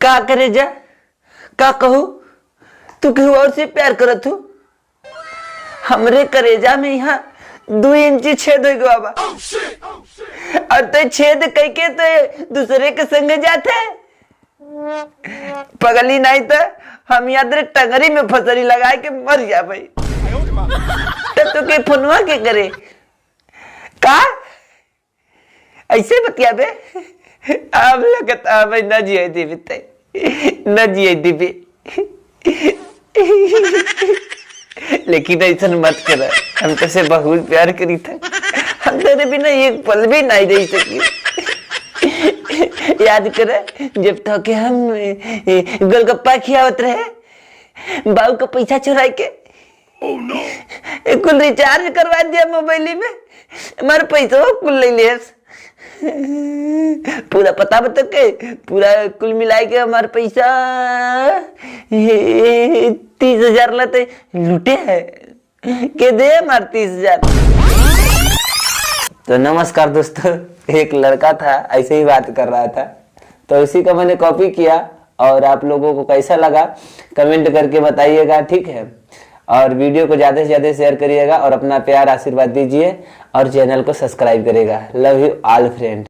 का करे जा, का कहू, तू केहू और से प्यार करत हो। हमरे करेजा में यहाँ 2 इंची छेद हो गया बा और तो छेद कई के तो दूसरे के संग जाते पगली नहीं तो हम याद टंगरी में फसरी लगा के मर जा भाई। तब तो के फोनवा के करे का ऐसे बतिया बे। अब लगता भाई न जिए दिबे न जिए दिबे, लेकिन ऐसा मत कर, हम तुझसे बहुत प्यार करी था, हम तेरे बिना एक पल भी नहीं रह सकी। याद कर जब तक के हम गोलगप्पा खियावत रहे, बाबू का पैसा चुरा के कुल रिचार्ज करवा दिया मोबाइल में, हमारे पैसा कुल ले लिया। पूरा पता बता के पूरा कुल मिला के हमारे पैसा 30,000 लाते लूटे है के दे हमारे 30,000। तो नमस्कार दोस्तों, एक लड़का था ऐसे ही बात कर रहा था, तो इसी का मैंने कॉपी किया और आप लोगों को कैसा लगा कमेंट करके बताइएगा, ठीक है। और वीडियो को ज़्यादा से ज़्यादा शेयर करिएगा और अपना प्यार आशीर्वाद दीजिए और चैनल को सब्सक्राइब करिएगा। Love you all friend.